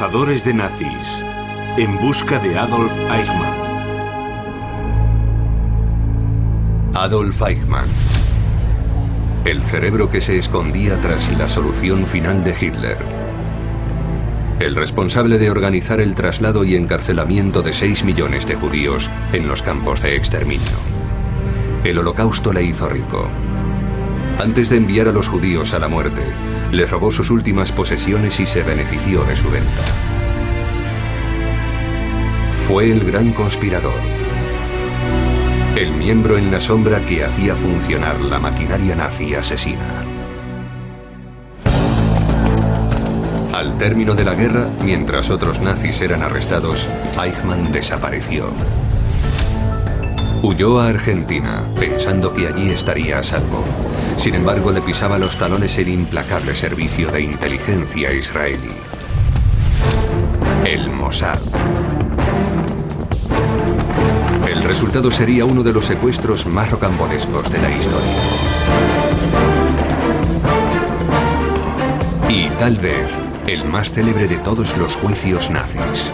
Cazadores de nazis, en busca de Adolf Eichmann. Adolf Eichmann, el cerebro que se escondía tras la solución final de Hitler. El responsable de organizar el traslado y encarcelamiento de 6 millones de judíos en los campos de exterminio. El Holocausto le hizo rico. Antes de enviar a los judíos a la muerte, les robó sus últimas posesiones y se benefició de su venta. Fue el gran conspirador. El miembro en la sombra que hacía funcionar la maquinaria nazi asesina. Al término de la guerra, mientras otros nazis eran arrestados, Eichmann desapareció. Huyó a Argentina, pensando que allí estaría a salvo. Sin embargo, le pisaba los talones el implacable servicio de inteligencia israelí. El Mossad. El resultado sería uno de los secuestros más rocambolescos de la historia. Y tal vez, el más célebre de todos los juicios nazis.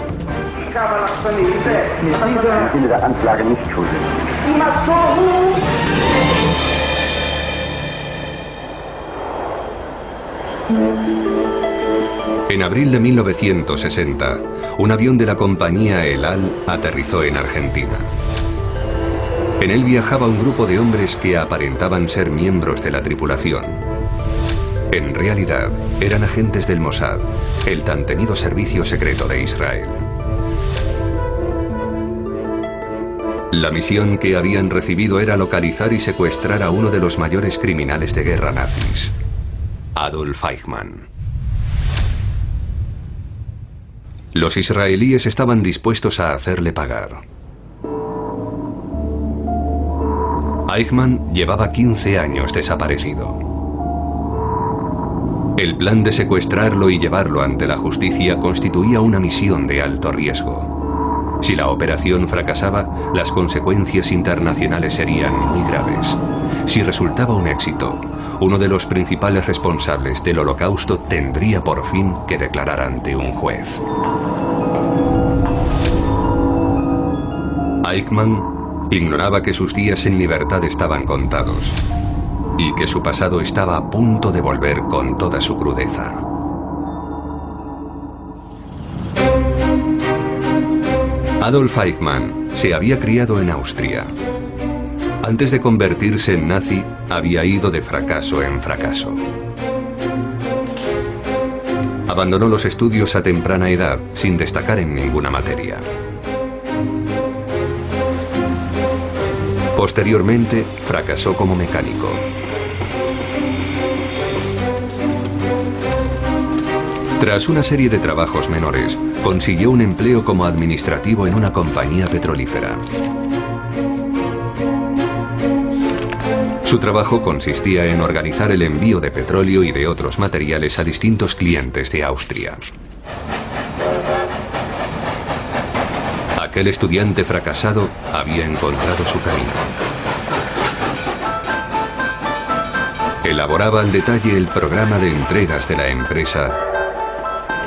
En abril de 1960, un avión de la compañía El Al aterrizó en Argentina. En él viajaba un grupo de hombres que aparentaban ser miembros de la tripulación. En realidad, eran agentes del Mossad, el tan temido servicio secreto de Israel. La misión que habían recibido era localizar y secuestrar a uno de los mayores criminales de guerra nazis, Adolf Eichmann. Los israelíes estaban dispuestos a hacerle pagar. Eichmann llevaba 15 años desaparecido. El plan de secuestrarlo y llevarlo ante la justicia constituía una misión de alto riesgo. Si la operación fracasaba, las consecuencias internacionales serían muy graves. Si resultaba un éxito, uno de los principales responsables del Holocausto tendría por fin que declarar ante un juez. Eichmann ignoraba que sus días en libertad estaban contados y que su pasado estaba a punto de volver con toda su crudeza. Adolf Eichmann se había criado en Austria. Antes de convertirse en nazi, había ido de fracaso en fracaso. Abandonó los estudios a temprana edad, sin destacar en ninguna materia. Posteriormente, fracasó como mecánico. Tras una serie de trabajos menores, consiguió un empleo como administrativo en una compañía petrolífera. Su trabajo consistía en organizar el envío de petróleo y de otros materiales a distintos clientes de Austria. Aquel estudiante fracasado había encontrado su camino. Elaboraba al detalle el programa de entregas de la empresa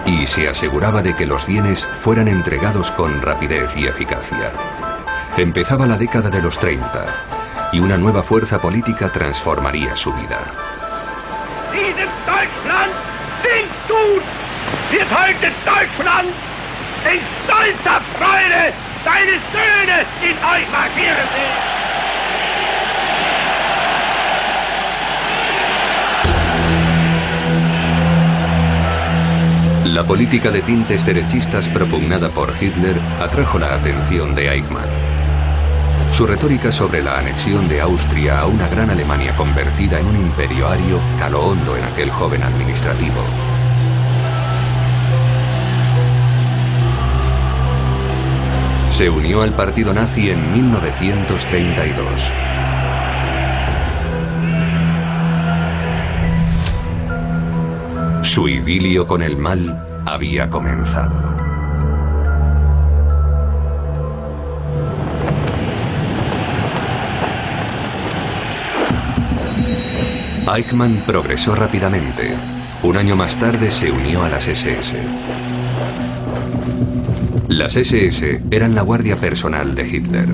y se aseguraba de que los bienes fueran entregados con rapidez y eficacia. Empezaba la década de los 30 y una nueva fuerza política transformaría su vida. Dieses Deutschland willst du! Wir halten Deutschland in stolzer Freude deine Söhne in euch marschieren sehen! La política de tintes derechistas propugnada por Hitler atrajo la atención de Eichmann. Su retórica sobre la anexión de Austria a una gran Alemania convertida en un imperio ario caló hondo en aquel joven administrativo. Se unió al partido nazi en 1932. Su idilio con el mal había comenzado. Eichmann progresó rápidamente. Un año más tarde se unió a las SS. Las SS eran la guardia personal de Hitler.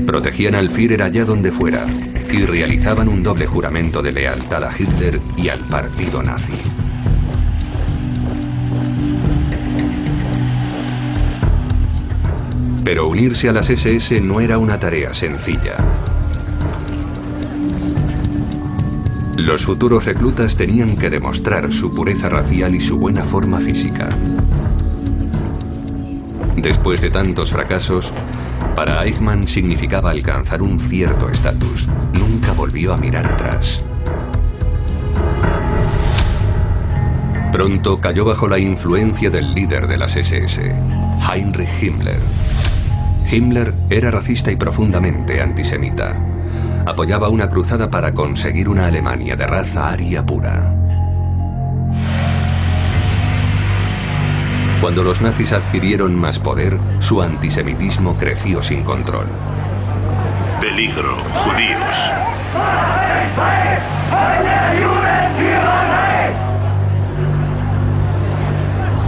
Protegían al Führer allá donde fuera y realizaban un doble juramento de lealtad a Hitler y al partido nazi. Pero unirse a las SS no era una tarea sencilla. Los futuros reclutas tenían que demostrar su pureza racial y su buena forma física. Después de tantos fracasos, para Eichmann significaba alcanzar un cierto estatus. Nunca volvió a mirar atrás. Pronto cayó bajo la influencia del líder de las SS, Heinrich Himmler. Himmler era racista y profundamente antisemita. Apoyaba una cruzada para conseguir una Alemania de raza aria pura. Cuando los nazis adquirieron más poder, su antisemitismo creció sin control. Peligro, judíos.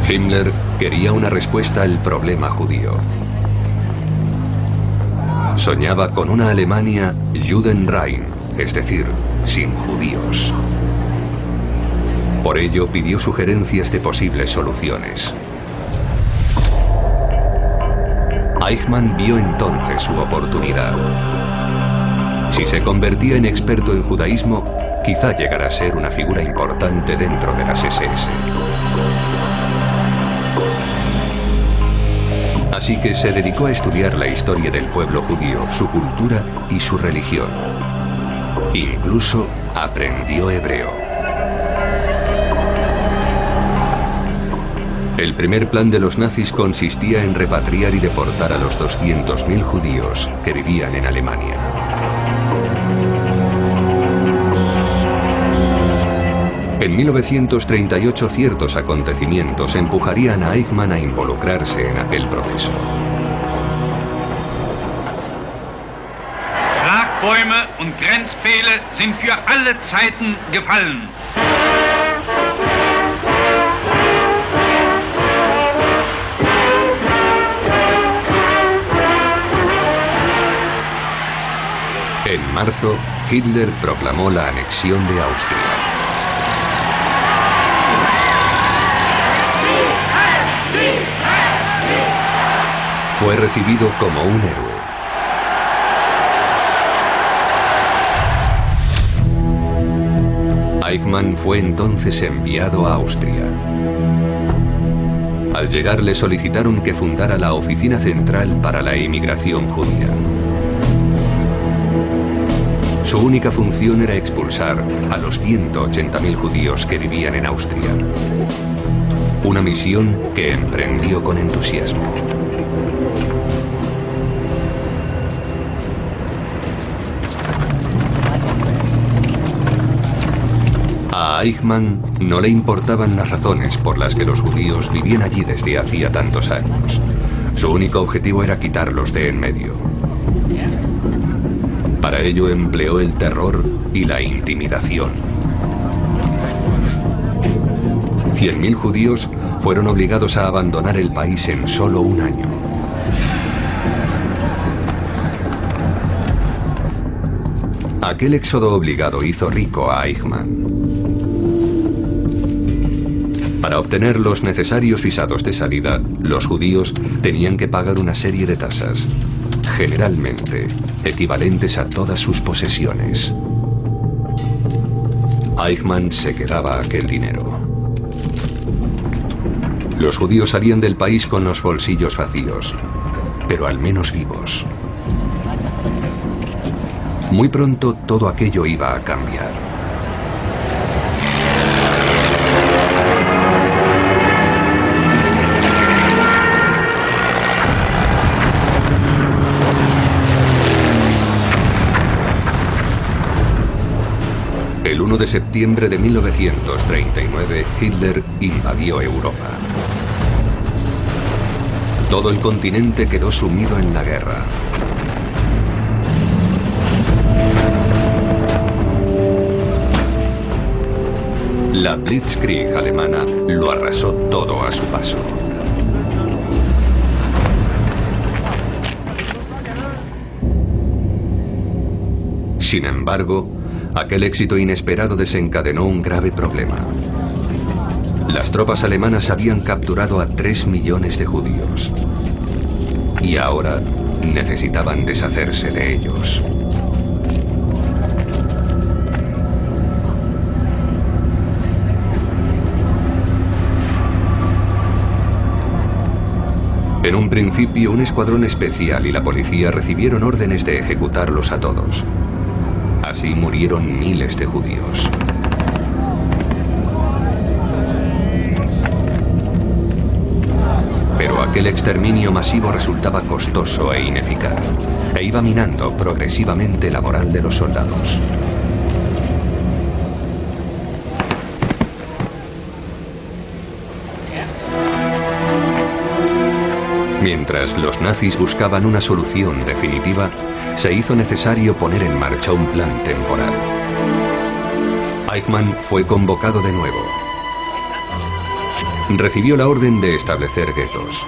Himmler quería una respuesta al problema judío. Soñaba con una Alemania Judenrein, es decir, sin judíos. Por ello pidió sugerencias de posibles soluciones. Eichmann vio entonces su oportunidad. Si se convertía en experto en judaísmo, quizá llegara a ser una figura importante dentro de las SS. Así que se dedicó a estudiar la historia del pueblo judío, su cultura y su religión. Incluso aprendió hebreo. El primer plan de los nazis consistía en repatriar y deportar a los 200.000 judíos que vivían en Alemania. En 1938 ciertos acontecimientos empujarían a Eichmann a involucrarse en aquel proceso. Schlagbäume und Grenzpfähle sind für alle Zeiten gefallen. En marzo, Hitler proclamó la anexión de Austria. Fue recibido como un héroe. Eichmann fue entonces enviado a Austria. Al llegar le solicitaron que fundara la Oficina Central para la Inmigración Judía. Su única función era expulsar a los 180.000 judíos que vivían en Austria. Una misión que emprendió con entusiasmo. A Eichmann no le importaban las razones por las que los judíos vivían allí desde hacía tantos años. Su único objetivo era quitarlos de en medio. Para ello empleó el terror y la intimidación. 100.000 judíos fueron obligados a abandonar el país en solo un año. Aquel éxodo obligado hizo rico a Eichmann. Para obtener los necesarios visados de salida, los judíos tenían que pagar una serie de tasas, generalmente equivalentes a todas sus posesiones. Eichmann se quedaba aquel dinero. Los judíos salían del país con los bolsillos vacíos, pero al menos vivos. Muy pronto todo aquello iba a cambiar. El 1 de septiembre de 1939, Hitler invadió Europa. Todo el continente quedó sumido en la guerra. La Blitzkrieg alemana lo arrasó todo a su paso. Sin embargo, aquel éxito inesperado desencadenó un grave problema. Las tropas alemanas habían capturado a 3 millones de judíos. Y ahora necesitaban deshacerse de ellos. En un principio, un escuadrón especial y la policía recibieron órdenes de ejecutarlos a todos. Así murieron miles de judíos. Pero aquel exterminio masivo resultaba costoso e ineficaz, e iba minando progresivamente la moral de los soldados. Mientras los nazis buscaban una solución definitiva, se hizo necesario poner en marcha un plan temporal. Eichmann fue convocado de nuevo. Recibió la orden de establecer guetos.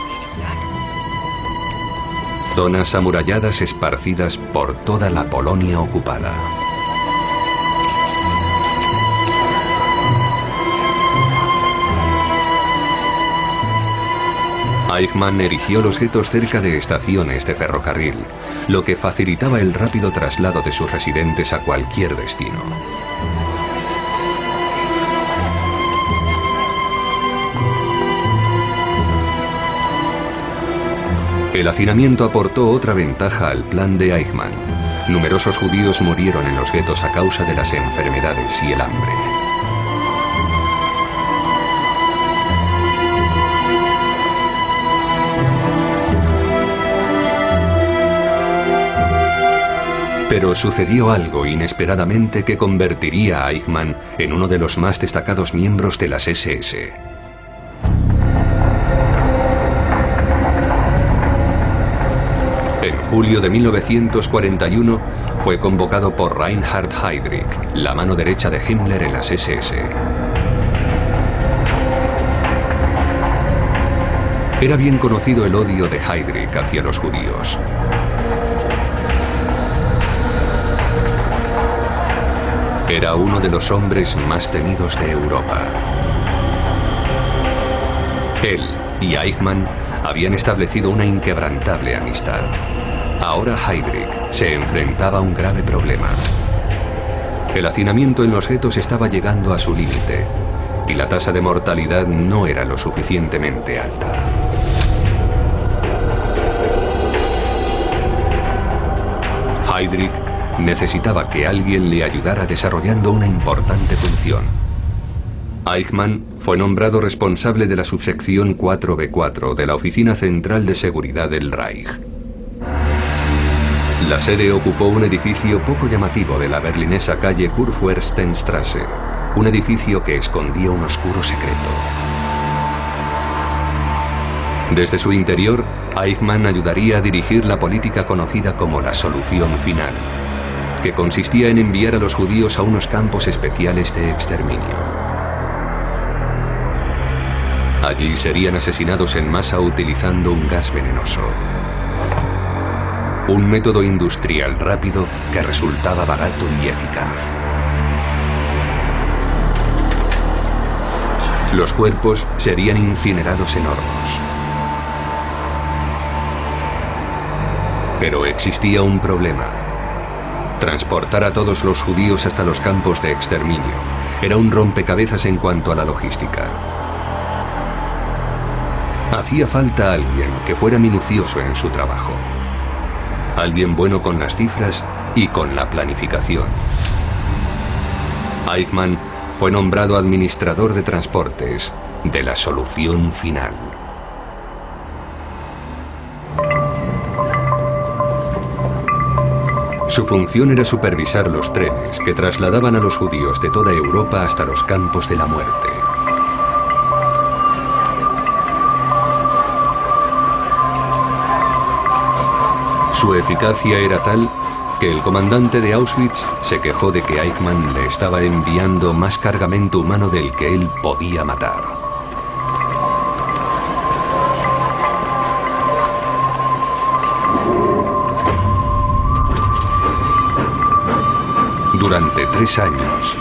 Zonas amuralladas esparcidas por toda la Polonia ocupada. Eichmann erigió los guetos cerca de estaciones de ferrocarril, lo que facilitaba el rápido traslado de sus residentes a cualquier destino. El hacinamiento aportó otra ventaja al plan de Eichmann. Numerosos judíos murieron en los guetos a causa de las enfermedades y el hambre. Pero sucedió algo inesperadamente que convertiría a Eichmann en uno de los más destacados miembros de las SS. En julio de 1941 fue convocado por Reinhard Heydrich, la mano derecha de Himmler en las SS. Era bien conocido el odio de Heydrich hacia los judíos. Era uno de los hombres más temidos de Europa. Él y Eichmann habían establecido una inquebrantable amistad. Ahora Heydrich se enfrentaba a un grave problema. El hacinamiento en los guetos estaba llegando a su límite y la tasa de mortalidad no era lo suficientemente alta. Heydrich necesitaba que alguien le ayudara desarrollando una importante función. Eichmann fue nombrado responsable de la subsección 4B4 de la Oficina Central de Seguridad del Reich. La sede ocupó un edificio poco llamativo de la berlinesa calle Kurfürstenstraße, un edificio que escondía un oscuro secreto. Desde su interior, Eichmann ayudaría a dirigir la política conocida como la solución final, que consistía en enviar a los judíos a unos campos especiales de exterminio. Allí serían asesinados en masa utilizando un gas venenoso. Un método industrial rápido que resultaba barato y eficaz. Los cuerpos serían incinerados en hornos. Pero existía un problema. Transportar a todos los judíos hasta los campos de exterminio era un rompecabezas en cuanto a la logística. Hacía falta alguien que fuera minucioso en su trabajo. Alguien bueno con las cifras y con la planificación. Eichmann fue nombrado administrador de transportes de la solución final. Su función era supervisar los trenes que trasladaban a los judíos de toda Europa hasta los campos de la muerte. Su eficacia era tal que el comandante de Auschwitz se quejó de que Eichmann le estaba enviando más cargamento humano del que él podía matar. Durante 3 años,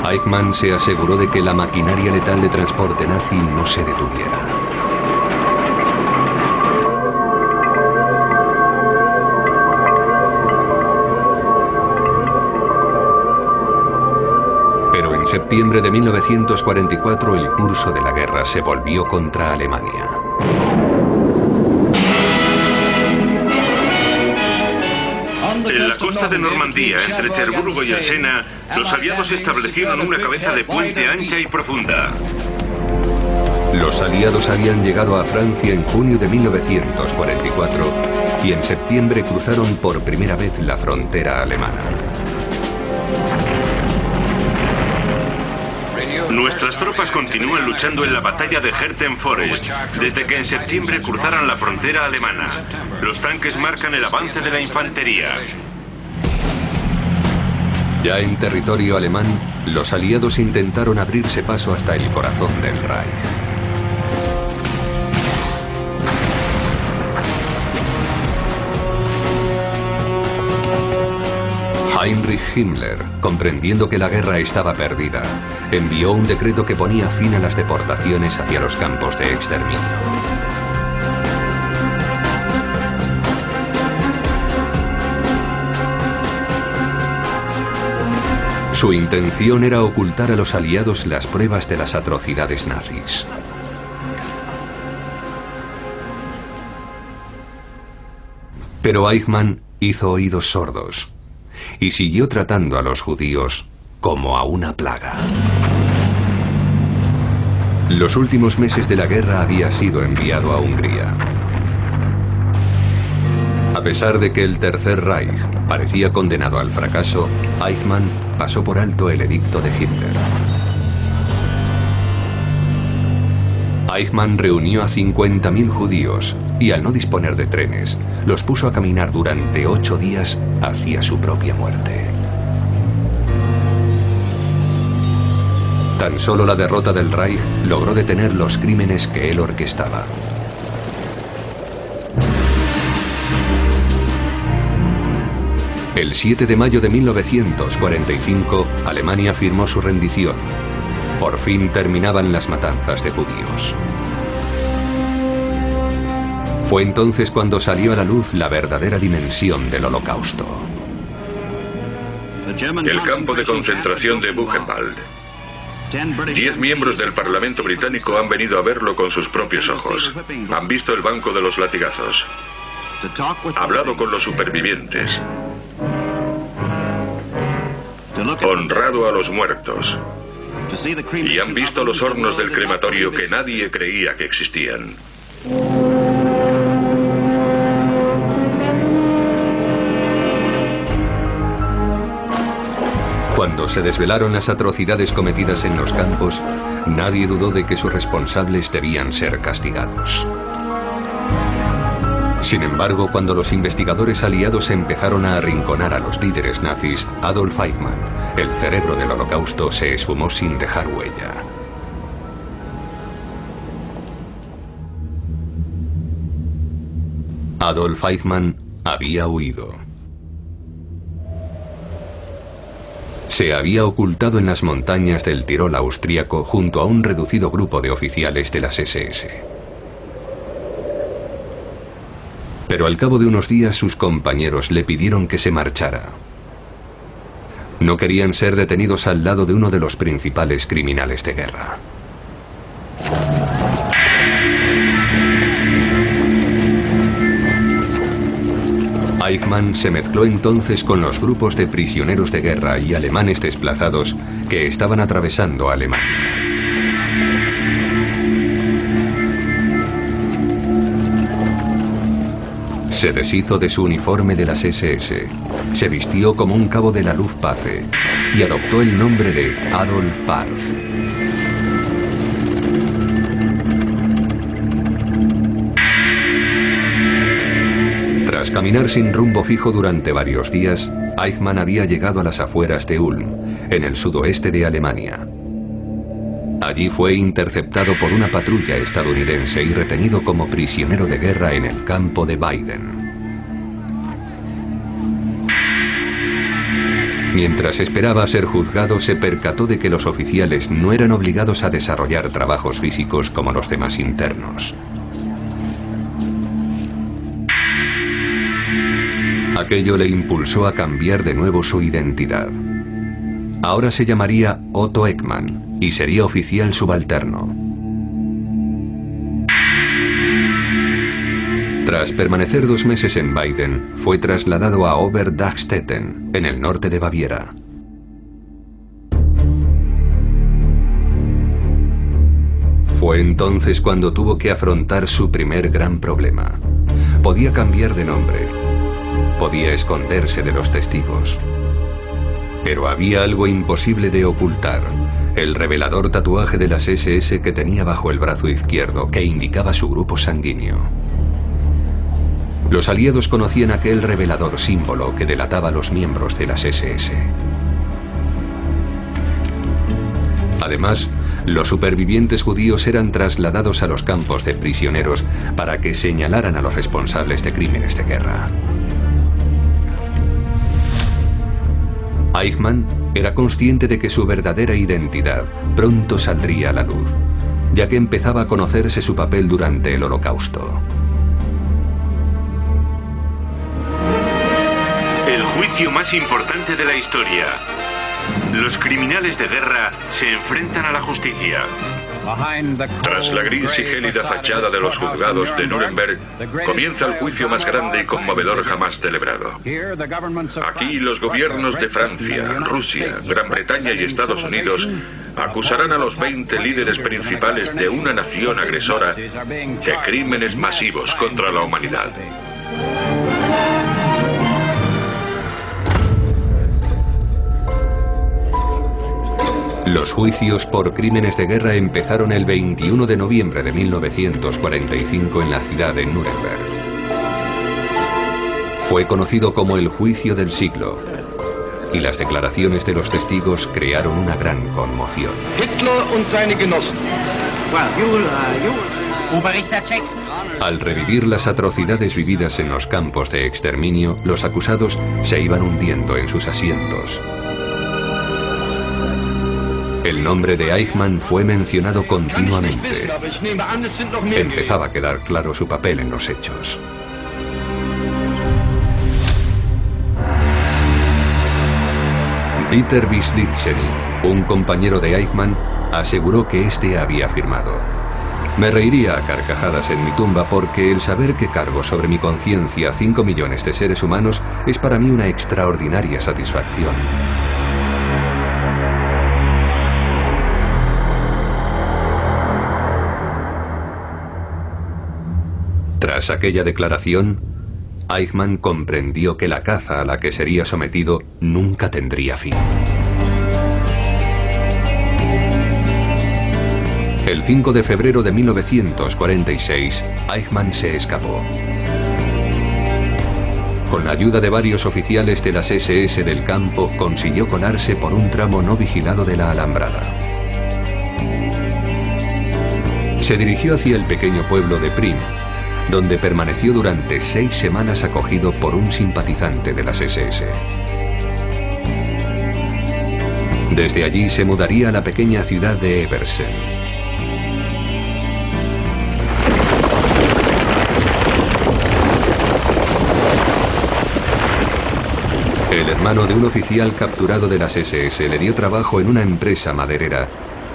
Eichmann se aseguró de que la maquinaria letal de transporte nazi no se detuviera. Pero en septiembre de 1944 el curso de la guerra se volvió contra Alemania. En la costa de Normandía, entre Cherburgo y el Sena, los aliados establecieron una cabeza de puente ancha y profunda. Los aliados habían llegado a Francia en junio de 1944 y en septiembre cruzaron por primera vez la frontera alemana. Nuestras tropas continúan luchando en la batalla de Herten Forest, desde que en septiembre cruzaran la frontera alemana. Los tanques marcan el avance de la infantería. Ya en territorio alemán, los aliados intentaron abrirse paso hasta el corazón del Reich. Heinrich Himmler, comprendiendo que la guerra estaba perdida, envió un decreto que ponía fin a las deportaciones hacia los campos de exterminio. Su intención era ocultar a los aliados las pruebas de las atrocidades nazis. Pero Eichmann hizo oídos sordos y siguió tratando a los judíos como a una plaga. Los últimos meses de la guerra había sido enviado a Hungría. A pesar de que el Tercer Reich parecía condenado al fracaso, Eichmann pasó por alto el edicto de Hitler. Eichmann reunió a 50.000 judíos y, al no disponer de trenes, los puso a caminar durante 8 días hacia su propia muerte. Tan solo la derrota del Reich logró detener los crímenes que él orquestaba. El 7 de mayo de 1945, Alemania firmó su rendición. Por fin terminaban las matanzas de judíos. Fue entonces cuando salió a la luz la verdadera dimensión del Holocausto. El campo de concentración de Buchenwald. 10 miembros del Parlamento británico han venido a verlo con sus propios ojos. Han visto el banco de los latigazos. Hablado con los supervivientes. Honrado a los muertos. Y han visto los hornos del crematorio que nadie creía que existían. Cuando se desvelaron las atrocidades cometidas en los campos, nadie dudó de que sus responsables debían ser castigados. Sin embargo, cuando los investigadores aliados empezaron a arrinconar a los líderes nazis, Adolf Eichmann, el cerebro del Holocausto, se esfumó sin dejar huella. Adolf Eichmann había huido. Se había ocultado en las montañas del Tirol austríaco junto a un reducido grupo de oficiales de las SS. Pero al cabo de unos días sus compañeros le pidieron que se marchara. No querían ser detenidos al lado de uno de los principales criminales de guerra. Eichmann se mezcló entonces con los grupos de prisioneros de guerra y alemanes desplazados que estaban atravesando Alemania. Se deshizo de su uniforme de las SS, se vistió como un cabo de la Luftwaffe y adoptó el nombre de Adolf Parz. Tras caminar sin rumbo fijo durante varios días, Eichmann había llegado a las afueras de Ulm, en el sudoeste de Alemania. Allí fue interceptado por una patrulla estadounidense y retenido como prisionero de guerra en el campo de Weiden. Mientras esperaba ser juzgado, se percató de que los oficiales no eran obligados a desarrollar trabajos físicos como los demás internos. Aquello le impulsó a cambiar de nuevo su identidad. Ahora se llamaría Otto Ekman y sería oficial subalterno. Tras permanecer 2 meses en Weiden, fue trasladado a Oberdachstetten, en el norte de Baviera. Fue entonces cuando tuvo que afrontar su primer gran problema. Podía cambiar de nombre. Podía esconderse de los testigos. Pero había algo imposible de ocultar: el revelador tatuaje de las SS que tenía bajo el brazo izquierdo, que indicaba su grupo sanguíneo. Los aliados conocían aquel revelador símbolo que delataba a los miembros de las SS. Además, los supervivientes judíos eran trasladados a los campos de prisioneros para que señalaran a los responsables de crímenes de guerra. Eichmann era consciente de que su verdadera identidad pronto saldría a la luz, ya que empezaba a conocerse su papel durante el Holocausto. El juicio más importante de la historia. Los criminales de guerra se enfrentan a la justicia. Tras la gris y gélida fachada de los juzgados de Nuremberg, comienza el juicio más grande y conmovedor jamás celebrado. Aquí los gobiernos de Francia, Rusia, Gran Bretaña y Estados Unidos acusarán a los 20 líderes principales de una nación agresora de crímenes masivos contra la humanidad. Los juicios por crímenes de guerra empezaron el 21 de noviembre de 1945 en la ciudad de Nuremberg. Fue conocido como el juicio del siglo, y las declaraciones de los testigos crearon una gran conmoción. Al revivir las atrocidades vividas en los campos de exterminio, los acusados se iban hundiendo en sus asientos. El nombre de Eichmann fue mencionado continuamente. Empezaba a quedar claro su papel en los hechos. Dieter Wislitzeny, un compañero de Eichmann, aseguró que este había firmado: "Me reiría a carcajadas en mi tumba porque el saber que cargo sobre mi conciencia 5 millones de seres humanos es para mí una extraordinaria satisfacción". Tras aquella declaración, Eichmann comprendió que la caza a la que sería sometido nunca tendría fin. El 5 de febrero de 1946, Eichmann se escapó. Con la ayuda de varios oficiales de las SS del campo, consiguió colarse por un tramo no vigilado de la alambrada. Se dirigió hacia el pequeño pueblo de Prim, donde permaneció durante 6 semanas acogido por un simpatizante de las SS. Desde allí se mudaría a la pequeña ciudad de Ebersen. El hermano de un oficial capturado de las SS le dio trabajo en una empresa maderera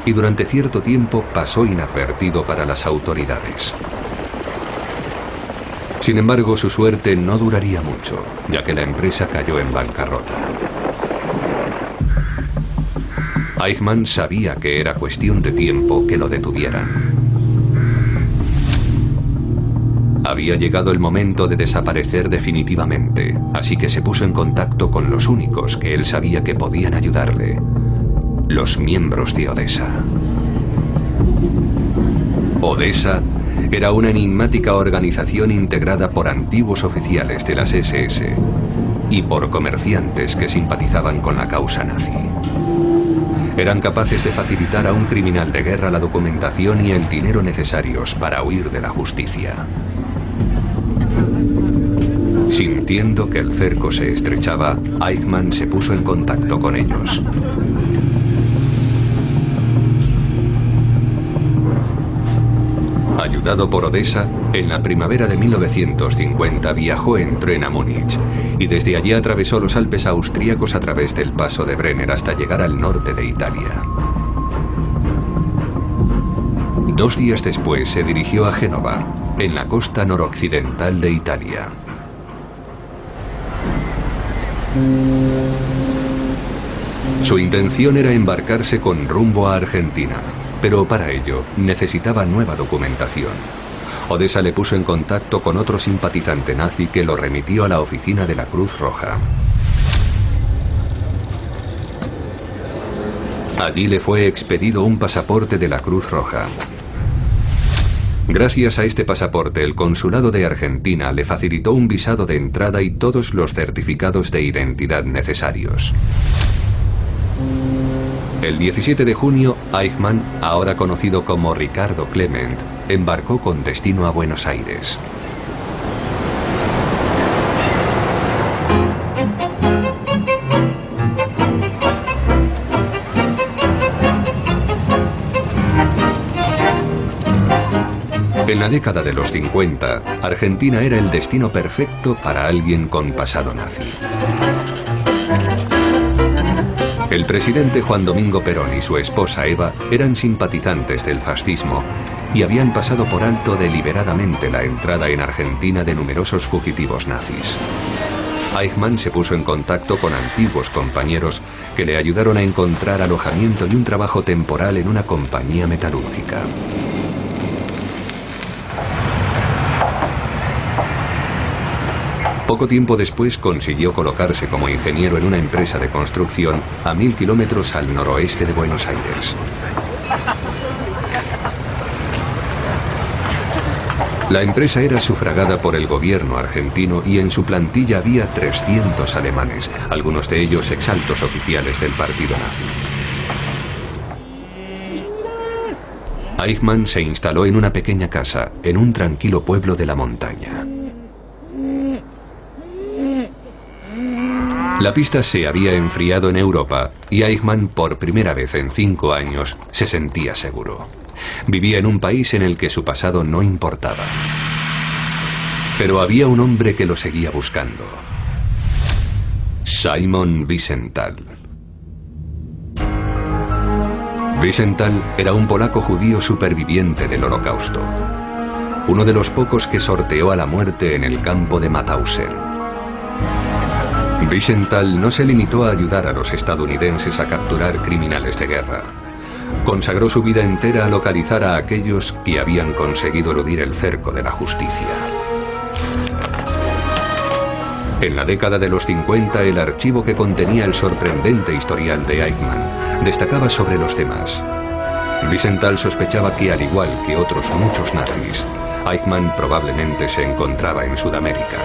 y durante cierto tiempo pasó inadvertido para las autoridades. Sin embargo, su suerte no duraría mucho, ya que la empresa cayó en bancarrota. Eichmann sabía que era cuestión de tiempo que lo detuvieran. Había llegado el momento de desaparecer definitivamente, así que se puso en contacto con los únicos que él sabía que podían ayudarle: los miembros de Odessa. Odessa era una enigmática organización integrada por antiguos oficiales de las SS y por comerciantes que simpatizaban con la causa nazi. Eran capaces de facilitar a un criminal de guerra la documentación y el dinero necesarios para huir de la justicia. Sintiendo que el cerco se estrechaba, Eichmann se puso en contacto con ellos. Ayudado por Odessa, en la primavera de 1950 viajó en tren a Múnich y desde allí atravesó los Alpes austríacos a través del paso de Brenner hasta llegar al norte de Italia. 2 días después se dirigió a Génova, en la costa noroccidental de Italia. Su intención era embarcarse con rumbo a Argentina, pero para ello necesitaba nueva documentación. Odessa le puso en contacto con otro simpatizante nazi que lo remitió a la oficina de la Cruz Roja. Allí le fue expedido un pasaporte de la Cruz Roja. Gracias a este pasaporte, el consulado de Argentina le facilitó un visado de entrada y todos los certificados de identidad necesarios. El 17 de junio, Eichmann, ahora conocido como Ricardo Clement, embarcó con destino a Buenos Aires. En la década de los 50, Argentina era el destino perfecto para alguien con pasado nazi. El presidente Juan Domingo Perón y su esposa Eva eran simpatizantes del fascismo y habían pasado por alto deliberadamente la entrada en Argentina de numerosos fugitivos nazis. Eichmann se puso en contacto con antiguos compañeros que le ayudaron a encontrar alojamiento y un trabajo temporal en una compañía metalúrgica. Poco tiempo después consiguió colocarse como ingeniero en una empresa de construcción a 1000 kilómetros al noroeste de Buenos Aires. La empresa era sufragada por el gobierno argentino y en su plantilla había 300 alemanes, algunos de ellos exaltos oficiales del partido nazi. Eichmann se instaló en una pequeña casa, en un tranquilo pueblo de la montaña. La pista se había enfriado en Europa y Eichmann, por primera vez en 5 años, se sentía seguro. Vivía en un país en el que su pasado no importaba. Pero había un hombre que lo seguía buscando. Simon Wiesenthal. Wiesenthal era un polaco judío superviviente del Holocausto. Uno de los pocos que sorteó a la muerte en el campo de Mauthausen. Wiesenthal no se limitó a ayudar a los estadounidenses a capturar criminales de guerra. Consagró su vida entera a localizar a aquellos que habían conseguido eludir el cerco de la justicia. En la década de los 50, el archivo que contenía el sorprendente historial de Eichmann destacaba sobre los demás. Wiesenthal sospechaba que, al igual que otros muchos nazis, Eichmann probablemente se encontraba en Sudamérica.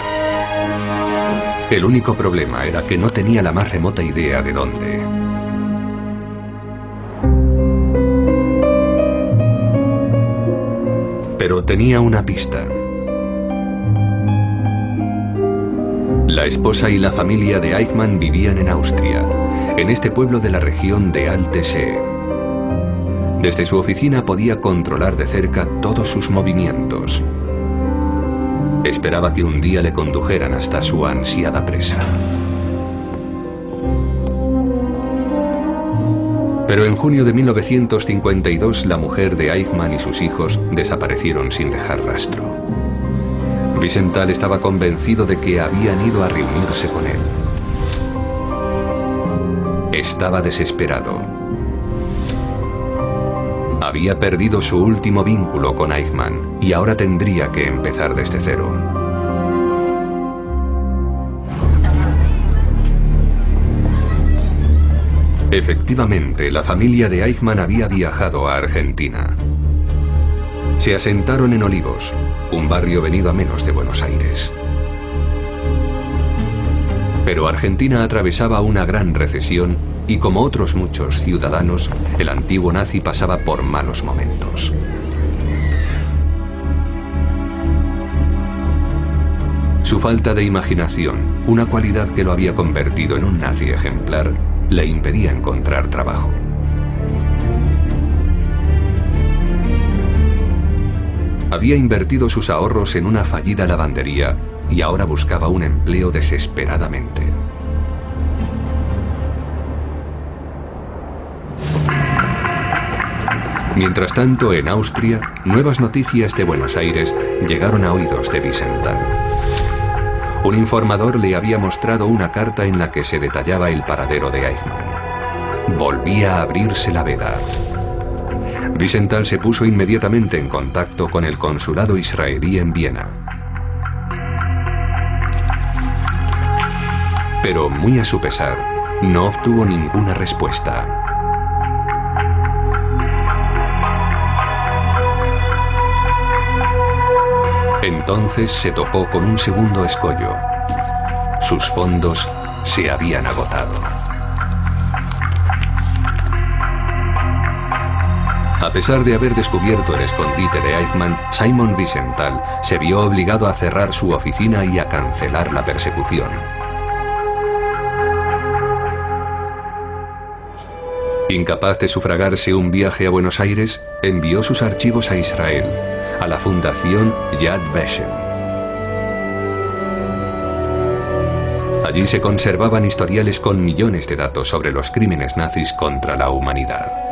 El único problema era que no tenía la más remota idea de dónde. Pero tenía una pista. La esposa y la familia de Eichmann vivían en Austria, en este pueblo de la región de Alte See. Desde su oficina podía controlar de cerca todos sus movimientos. Esperaba que un día le condujeran hasta su ansiada presa. Pero en junio de 1952 la mujer de Eichmann y sus hijos desaparecieron sin dejar rastro. Wiesenthal estaba convencido de que habían ido a reunirse con él. Estaba desesperado. Había perdido su último vínculo con Eichmann y ahora tendría que empezar desde cero. Efectivamente, la familia de Eichmann había viajado a Argentina. Se asentaron en Olivos, un barrio venido a menos de Buenos Aires. Pero Argentina atravesaba una gran recesión y, como otros muchos ciudadanos, el antiguo nazi pasaba por malos momentos. Su falta de imaginación, una cualidad que lo había convertido en un nazi ejemplar, le impedía encontrar trabajo. Había invertido sus ahorros en una fallida lavandería y ahora buscaba un empleo desesperadamente. Mientras tanto, en Austria, nuevas noticias de Buenos Aires llegaron a oídos de Wiesenthal. Un informador le había mostrado una carta en la que se detallaba el paradero de Eichmann. Volvía a abrirse la veda. Wiesenthal se puso inmediatamente en contacto con el consulado israelí en Viena. Pero, muy a su pesar, no obtuvo ninguna respuesta. Entonces se topó con un segundo escollo. Sus fondos se habían agotado. A pesar de haber descubierto el escondite de Eichmann, Simon Wiesenthal se vio obligado a cerrar su oficina y a cancelar la persecución. Incapaz de sufragarse un viaje a Buenos Aires, envió sus archivos a Israel, a la fundación Yad Vashem. Allí se conservaban historiales con millones de datos sobre los crímenes nazis contra la humanidad.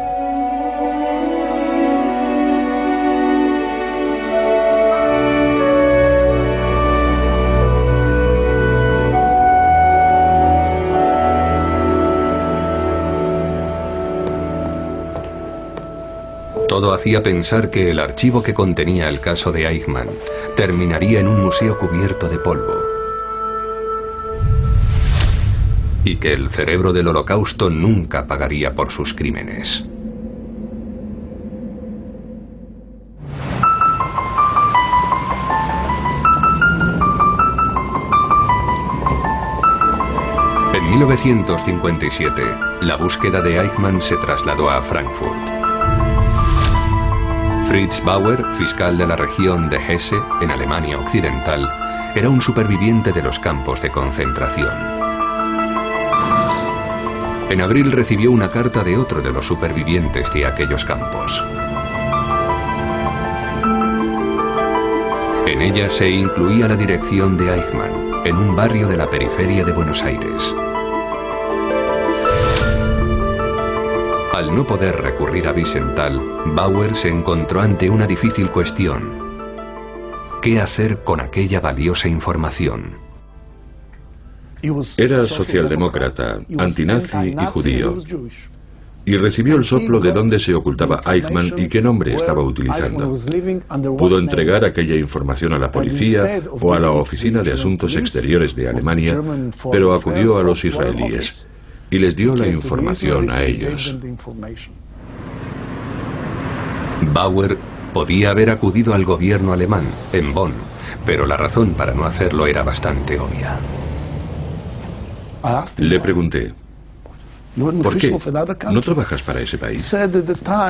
Todo hacía pensar que el archivo que contenía el caso de Eichmann terminaría en un museo cubierto de polvo. Y que el cerebro del Holocausto nunca pagaría por sus crímenes. En 1957, la búsqueda de Eichmann se trasladó a Frankfurt. Fritz Bauer, fiscal de la región de Hesse, en Alemania Occidental, era un superviviente de los campos de concentración. En abril recibió una carta de otro de los supervivientes de aquellos campos. En ella se incluía la dirección de Eichmann, en un barrio de la periferia de Buenos Aires. Al no poder recurrir a Wiesenthal, Bauer se encontró ante una difícil cuestión. ¿Qué hacer con aquella valiosa información? Era socialdemócrata, antinazi y judío. Y recibió el soplo de dónde se ocultaba Eichmann y qué nombre estaba utilizando. Pudo entregar aquella información a la policía o a la Oficina de Asuntos Exteriores de Alemania, pero acudió a los israelíes y les dio la información a ellos. Bauer podía haber acudido al gobierno alemán, en Bonn, pero la razón para no hacerlo era bastante obvia. Le pregunté, ¿por qué? ¿No trabajas para ese país?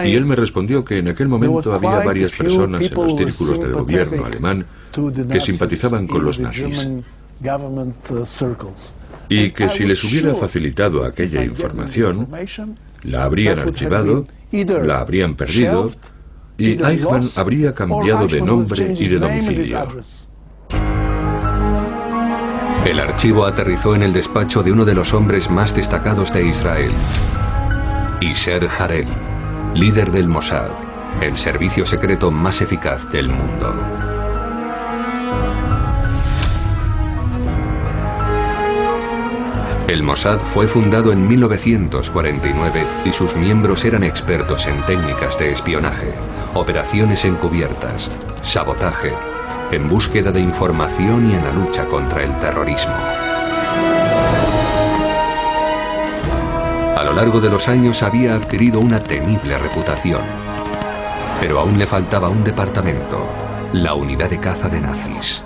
Y él me respondió que en aquel momento había varias personas en los círculos del gobierno alemán que simpatizaban con los nazis. Y que si les hubiera facilitado aquella información, la habrían archivado, la habrían perdido, y Eichmann habría cambiado de nombre y de domicilio. El archivo aterrizó en el despacho de uno de los hombres más destacados de Israel, Isser Harel, líder del Mossad, el servicio secreto más eficaz del mundo. El Mossad fue fundado en 1949 y sus miembros eran expertos en técnicas de espionaje, operaciones encubiertas, sabotaje, en búsqueda de información y en la lucha contra el terrorismo. A lo largo de los años había adquirido una temible reputación, pero aún le faltaba un departamento, la unidad de caza de nazis.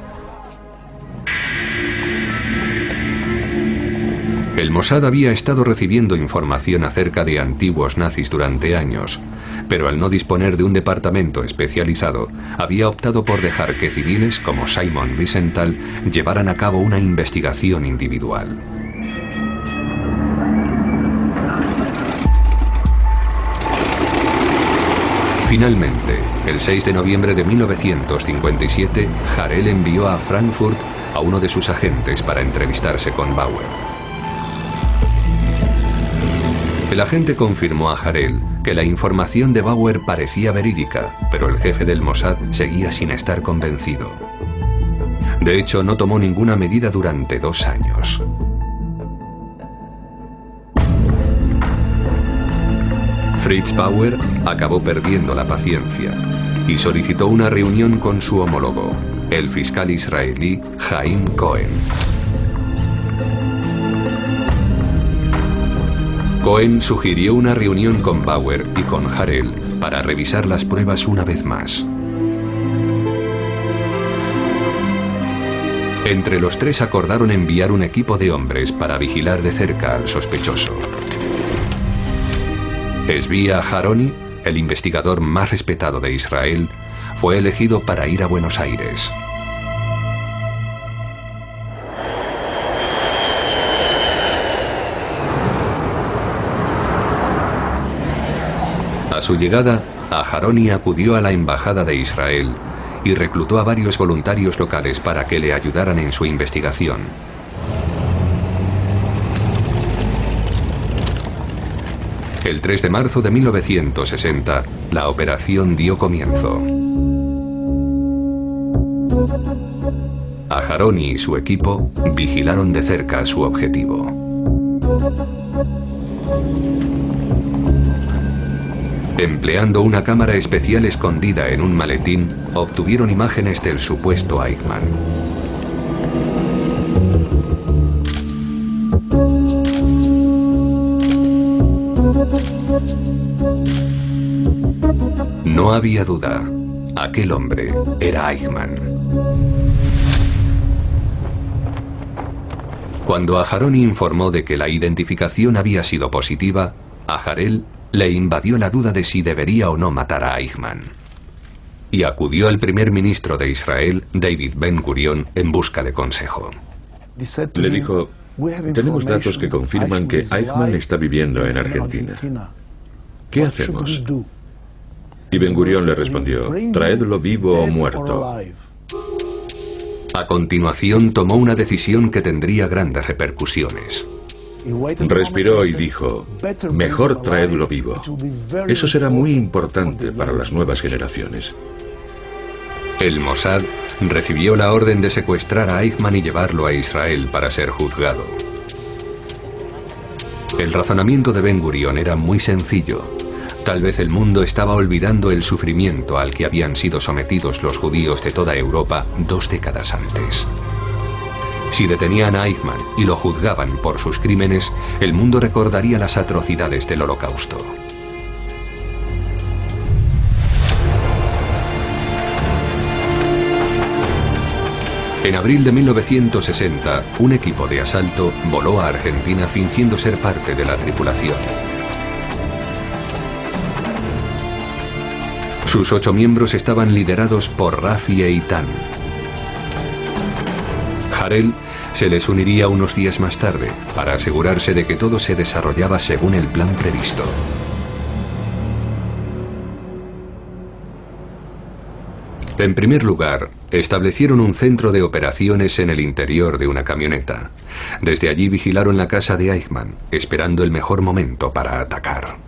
El Mossad había estado recibiendo información acerca de antiguos nazis durante años, pero al no disponer de un departamento especializado, había optado por dejar que civiles como Simon Wiesenthal llevaran a cabo una investigación individual. Finalmente, el 6 de noviembre de 1957, Harel envió a Frankfurt a uno de sus agentes para entrevistarse con Bauer. El agente confirmó a Harel que la información de Bauer parecía verídica, pero el jefe del Mossad seguía sin estar convencido. De hecho, no tomó ninguna medida durante 2 años. Fritz Bauer acabó perdiendo la paciencia y solicitó una reunión con su homólogo, el fiscal israelí Haim Cohen. Cohen sugirió una reunión con Bauer y con Harel para revisar las pruebas una vez más. Entre los tres acordaron enviar un equipo de hombres para vigilar de cerca al sospechoso. Zvi Aharoni, el investigador más respetado de Israel, fue elegido para ir a Buenos Aires. A su llegada, Aharoni acudió a la embajada de Israel y reclutó a varios voluntarios locales para que le ayudaran en su investigación. El 3 de marzo de 1960, la operación dio comienzo. Aharoni y su equipo vigilaron de cerca su objetivo. Empleando una cámara especial escondida en un maletín, obtuvieron imágenes del supuesto Eichmann. No había duda, aquel hombre era Eichmann. Cuando Aharoni informó de que la identificación había sido positiva, a Harel le invadió la duda de si debería o no matar a Eichmann. Y acudió al primer ministro de Israel, David Ben-Gurion, en busca de consejo. Le dijo: tenemos datos que confirman que Eichmann está viviendo en Argentina. ¿Qué hacemos? Y Ben-Gurion le respondió: traedlo vivo o muerto. A continuación tomó una decisión que tendría grandes repercusiones. Respiró y dijo: mejor traedlo vivo. Eso será muy importante para las nuevas generaciones. El Mossad recibió la orden de secuestrar a Eichmann y llevarlo a Israel para ser juzgado. El razonamiento de Ben-Gurion era muy sencillo. Tal vez el mundo estaba olvidando el sufrimiento al que habían sido sometidos los judíos de toda Europa 2 décadas antes. Si detenían a Eichmann y lo juzgaban por sus crímenes, el mundo recordaría las atrocidades del Holocausto. En abril de 1960, un equipo de asalto voló a Argentina fingiendo ser parte de la tripulación. Sus 8 miembros estaban liderados por Rafi Eitan. Harel se les uniría unos días más tarde para asegurarse de que todo se desarrollaba según el plan previsto. En primer lugar, establecieron un centro de operaciones en el interior de una camioneta. Desde allí vigilaron la casa de Eichmann, esperando el mejor momento para atacar.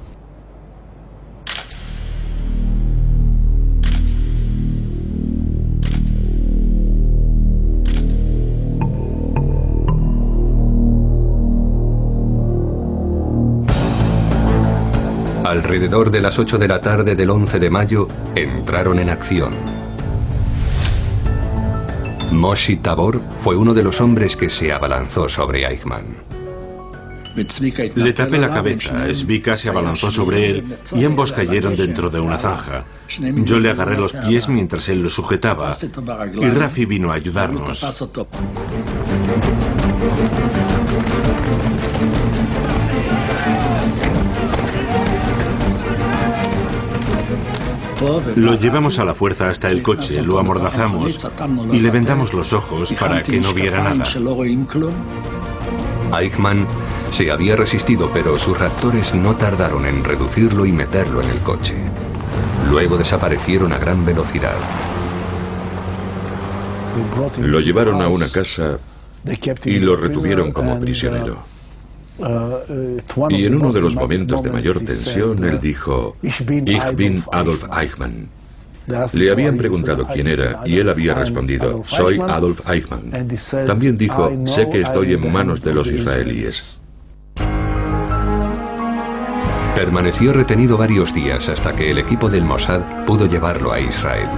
Alrededor de las 8 de la tarde del 11 de mayo, entraron en acción. Moshe Tabor fue uno de los hombres que se abalanzó sobre Eichmann. Le tapé la cabeza, Zvika se abalanzó sobre él y ambos cayeron dentro de una zanja. Yo le agarré los pies mientras él lo sujetaba y Rafi vino a ayudarnos. Lo llevamos a la fuerza hasta el coche, lo amordazamos y le vendamos los ojos para que no viera nada. Eichmann se había resistido, pero sus raptores no tardaron en reducirlo y meterlo en el coche. Luego desaparecieron a gran velocidad. Lo llevaron a una casa y lo retuvieron como prisionero. Y en uno de los momentos de mayor tensión, él dijo: Ich bin Adolf Eichmann. Le habían preguntado quién era y él había respondido: soy Adolf Eichmann. También dijo: sé que estoy en manos de los israelíes. Permaneció retenido varios días hasta que el equipo del Mossad pudo llevarlo a Israel.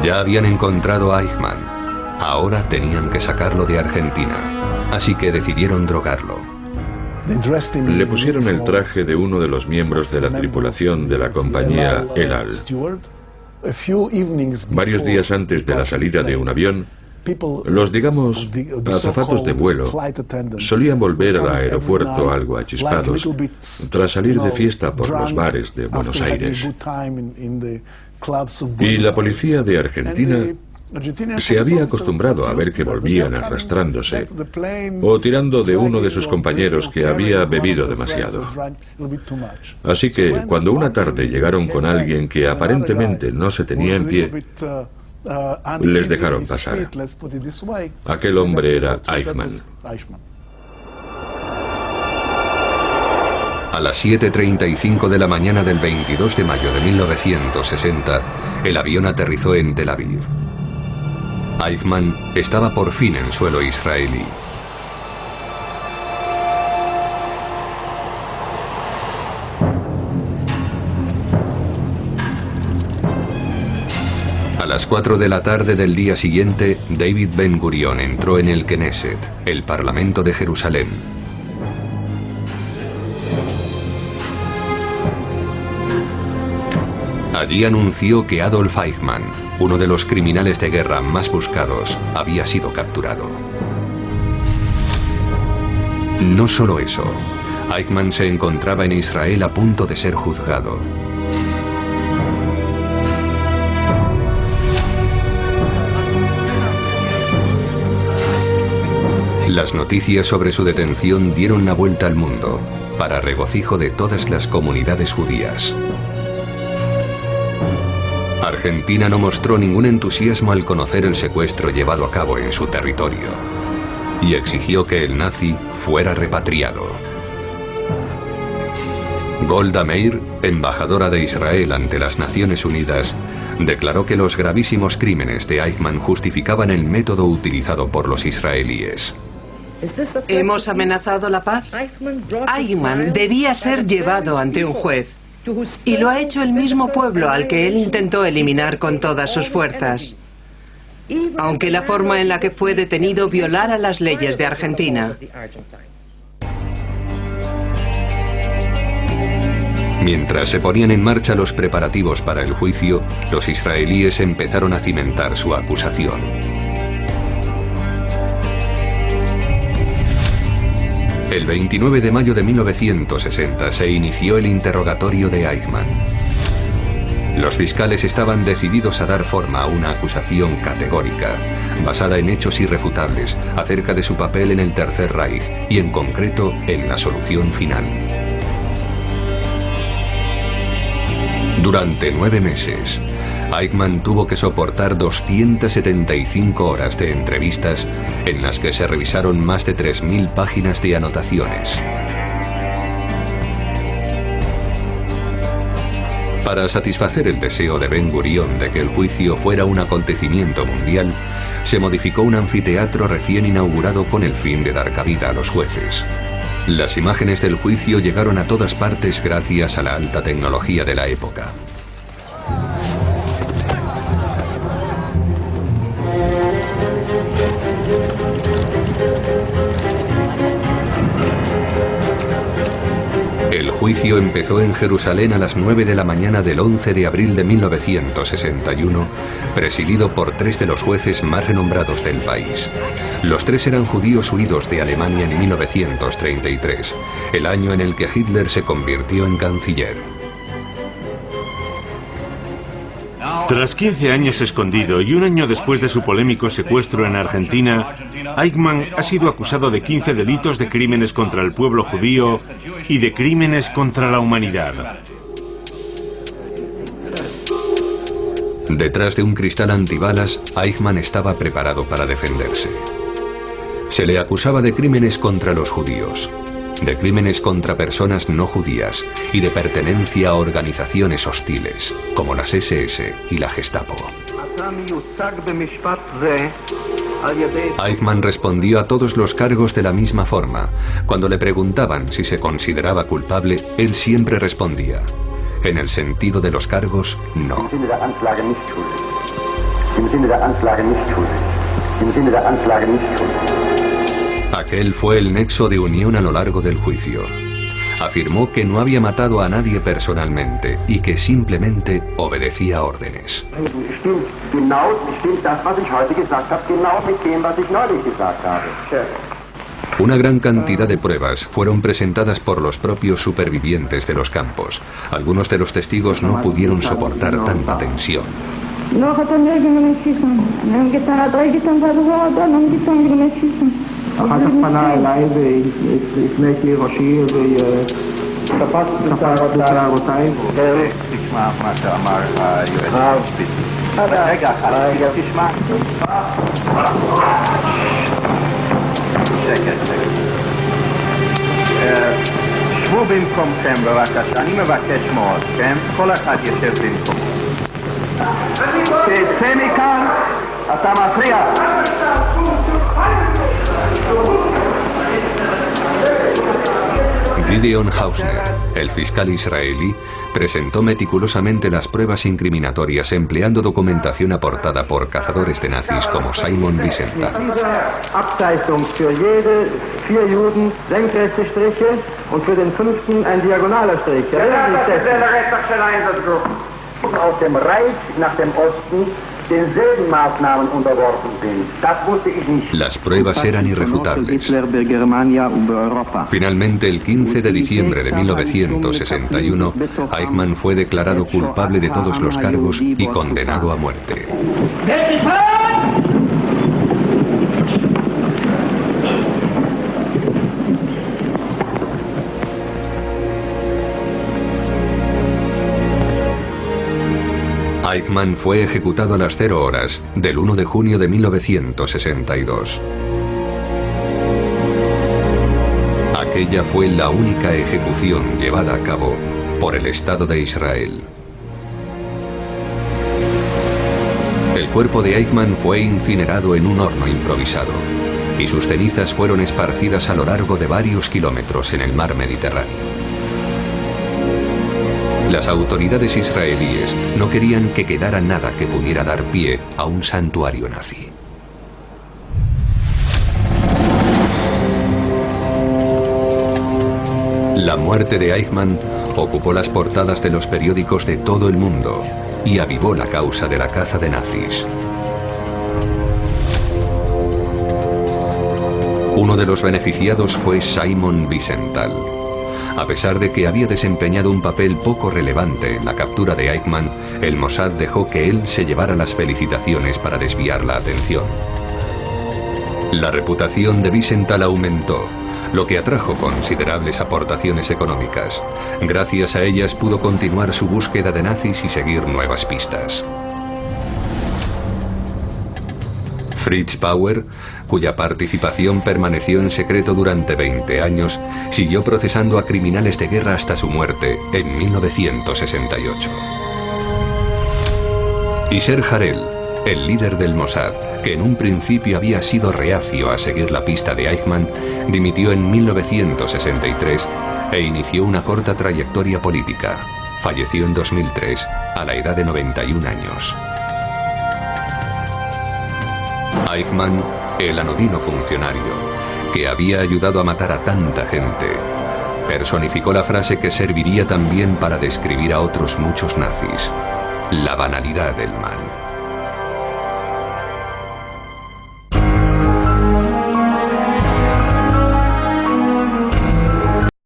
Ya habían encontrado a Eichmann. Ahora tenían que sacarlo de Argentina, así que decidieron drogarlo. Le pusieron el traje de uno de los miembros de la tripulación de la compañía El Al. Varios días antes de la salida de un avión, los, digamos, azafatos de vuelo solían volver al aeropuerto algo achispados tras salir de fiesta por los bares de Buenos Aires. Y la policía de Argentina se había acostumbrado a ver que volvían arrastrándose o tirando de uno de sus compañeros que había bebido demasiado. Así que cuando una tarde llegaron con alguien que aparentemente no se tenía en pie, les dejaron pasar. Aquel hombre era Eichmann. A las 7:35 de la mañana del 22 de mayo de 1960, el avión aterrizó en Tel Aviv. Eichmann estaba por fin en suelo israelí. A las 4 de la tarde del día siguiente, David Ben Gurion entró en el Knesset, el Parlamento de Jerusalén. Allí anunció que Adolf Eichmann, uno de los criminales de guerra más buscados, había sido capturado. No solo eso, Eichmann se encontraba en Israel a punto de ser juzgado. Las noticias sobre su detención dieron la vuelta al mundo, para regocijo de todas las comunidades judías. Argentina no mostró ningún entusiasmo al conocer el secuestro llevado a cabo en su territorio y exigió que el nazi fuera repatriado. Golda Meir, embajadora de Israel ante las Naciones Unidas, declaró que los gravísimos crímenes de Eichmann justificaban el método utilizado por los israelíes. ¿Hemos amenazado la paz? Eichmann debía ser llevado ante un juez. Y lo ha hecho el mismo pueblo al que él intentó eliminar con todas sus fuerzas. Aunque la forma en la que fue detenido violara las leyes de Argentina. Mientras se ponían en marcha los preparativos para el juicio, los israelíes empezaron a cimentar su acusación. El 29 de mayo de 1960 se inició el interrogatorio de Eichmann. Los fiscales estaban decididos a dar forma a una acusación categórica, basada en hechos irrefutables, acerca de su papel en el Tercer Reich y en concreto en la solución final. Durante 9 meses, Eichmann tuvo que soportar 275 horas de entrevistas en las que se revisaron más de 3.000 páginas de anotaciones. Para satisfacer el deseo de Ben Gurion de que el juicio fuera un acontecimiento mundial, se modificó un anfiteatro recién inaugurado con el fin de dar cabida a los jueces. Las imágenes del juicio llegaron a todas partes gracias a la alta tecnología de la época. El juicio empezó en Jerusalén a las 9 de la mañana del 11 de abril de 1961, presidido por 3 de los jueces más renombrados del país. Los 3 eran judíos huidos de Alemania en 1933, el año en el que Hitler se convirtió en canciller. Tras 15 años escondido y un año después de su polémico secuestro en Argentina, Eichmann ha sido acusado de 15 delitos de crímenes contra el pueblo judío y de crímenes contra la humanidad. Detrás de un cristal antibalas, Eichmann estaba preparado para defenderse. Se le acusaba de crímenes contra los judíos, de crímenes contra personas no judías y de pertenencia a organizaciones hostiles, como las SS y la Gestapo. Eichmann respondió a todos los cargos de la misma forma. Cuando le preguntaban si se consideraba culpable, él siempre respondía: en el sentido de los cargos, no. Aquel fue el nexo de unión a lo largo del juicio. Afirmó que no había matado a nadie personalmente y que simplemente obedecía órdenes. Una gran cantidad de pruebas fueron presentadas por los propios supervivientes de los campos. Algunos de los testigos no pudieron soportar tanta tensión. שבו במקומכם בבקשה, אני מבקש מאוד, כן? כל אחד יושב במקום. תצא מכאן, אתה מפריע. Gideon Hausner, el fiscal israelí, presentó meticulosamente las pruebas incriminatorias empleando documentación aportada por cazadores de nazis como Simon Wiesenthal. Las pruebas eran irrefutables. Finalmente, el 15 de diciembre de 1961, Eichmann fue declarado culpable de todos los cargos y condenado a muerte. Eichmann fue ejecutado a las 0 horas del 1 de junio de 1962. Aquella fue la única ejecución llevada a cabo por el Estado de Israel. El cuerpo de Eichmann fue incinerado en un horno improvisado y sus cenizas fueron esparcidas a lo largo de varios kilómetros en el mar Mediterráneo. Las autoridades israelíes no querían que quedara nada que pudiera dar pie a un santuario nazi. La muerte de Eichmann ocupó las portadas de los periódicos de todo el mundo y avivó la causa de la caza de nazis. Uno de los beneficiados fue Simon Wiesenthal. A pesar de que había desempeñado un papel poco relevante en la captura de Eichmann, el Mossad dejó que él se llevara las felicitaciones para desviar la atención. La reputación de Wiesenthal aumentó, lo que atrajo considerables aportaciones económicas. Gracias a ellas pudo continuar su búsqueda de nazis y seguir nuevas pistas. Fritz Bauer, cuya participación permaneció en secreto durante 20 años, siguió procesando a criminales de guerra hasta su muerte en 1968. Yasser Harel, el líder del Mossad, que en un principio había sido reacio a seguir la pista de Eichmann, dimitió en 1963 e inició una corta trayectoria política. Falleció en 2003 a la edad de 91 años. Eichmann, el anodino funcionario, que había ayudado a matar a tanta gente, personificó la frase que serviría también para describir a otros muchos nazis: la banalidad del mal.